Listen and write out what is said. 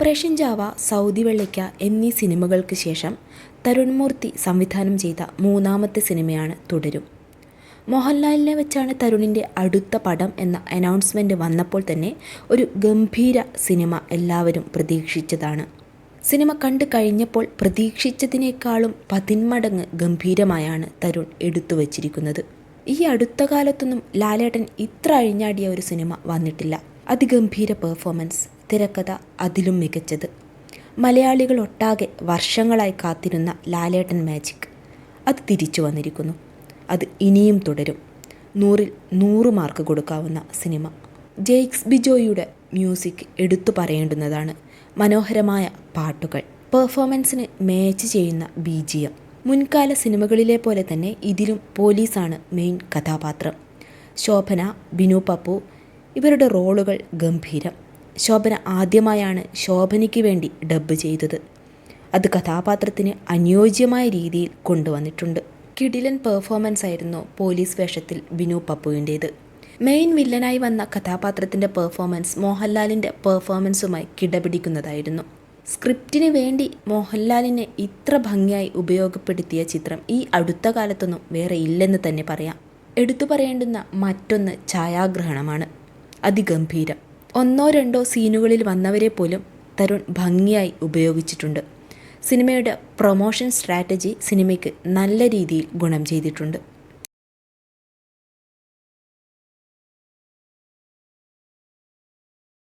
Operation Java, Saudi വെള്ളയ്ക്ക എന്നീ സിനിമകൾക്ക് ശേഷം തരുൺ മൂർത്തി സംവിധാനം ചെയ്ത മൂന്നാമത്തെ സിനിമയാണ് തുടരും. മോഹൻലാലിനെ വെച്ചാണ് തരുണിൻ്റെ അടുത്ത പടം എന്ന അനൗൺസ്മെൻറ്റ് വന്നപ്പോൾ തന്നെ ഒരു ഗംഭീര സിനിമ എല്ലാവരും പ്രതീക്ഷിച്ചതാണ്. സിനിമ കണ്ടു കഴിഞ്ഞപ്പോൾ പ്രതീക്ഷിച്ചതിനേക്കാളും 10 മടങ്ങ് ഗംഭീരമായാണ് തരുൺ എടുത്തു വച്ചിരിക്കുന്നത്. ഈ അടുത്ത കാലത്തൊന്നും ലാലേട്ടൻ ഇത്ര അഴിഞ്ഞാടിയ ഒരു സിനിമ വന്നിട്ടില്ല. അതിഗംഭീര പെർഫോമൻസ്, തിരക്കഥ അതിലും മികച്ചത്. മലയാളികൾ ഒട്ടാകെ വർഷങ്ങളായി കാത്തിരുന്ന ലാലേട്ടൻ മാജിക് അത് തിരിച്ചു വന്നിരിക്കുന്നു. അത് ഇനിയും തുടരും. 100-ൽ 100 മാർക്ക് കൊടുക്കാവുന്ന സിനിമ. ജെയ്ക്സ് ബിജോയുടെ മ്യൂസിക് എടുത്തു പറയേണ്ടുന്നതാണ്. മനോഹരമായ പാട്ടുകൾ, പെർഫോമൻസിന് മാച്ച് ചെയ്യുന്ന BGM. മുൻകാല സിനിമകളിലെ പോലെ തന്നെ ഇതിലും പോലീസാണ് മെയിൻ കഥാപാത്രം. ശോഭന, ബിനു പപ്പു ഇവരുടെ റോളുകൾ ഗംഭീരം. ശോഭന ആദ്യമായാണ് ശോഭനയ്ക്ക് വേണ്ടി ഡബ്ബ് ചെയ്തത്. അത് കഥാപാത്രത്തിന് അനുയോജ്യമായ രീതിയിൽ കൊണ്ടുവന്നിട്ടുണ്ട്. കിടിലൻ പെർഫോമൻസ് ആയിരുന്നു പോലീസ് വേഷത്തിൽ ബിനു പപ്പുവിൻ്റേത്. മെയിൻ വില്ലനായി വന്ന കഥാപാത്രത്തിൻ്റെ പെർഫോമൻസ് മോഹൻലാലിൻ്റെ പെർഫോമൻസുമായി കിടപിടിക്കുന്നതായിരുന്നു. സ്ക്രിപ്റ്റിന് വേണ്ടി മോഹൻലാലിനെ ഇത്ര ഭംഗിയായി ഉപയോഗപ്പെടുത്തിയ ചിത്രം ഈ അടുത്ത കാലത്തൊന്നും വേറെ ഇല്ലെന്ന് തന്നെ പറയാം. എടുത്തു പറയേണ്ടുന്ന മറ്റൊന്ന് ഛായാഗ്രഹണമാണ്. അതിഗംഭീരം. 1-2 സീനുകളിൽ വന്നവരെ പോലും തരുൺ ഭംഗിയായി ഉപയോഗിച്ചിട്ടുണ്ട്. സിനിമയുടെ പ്രൊമോഷൻ സ്ട്രാറ്റജി സിനിമയ്ക്ക് നല്ല രീതിയിൽ ഗുണം ചെയ്തിട്ടുണ്ട്.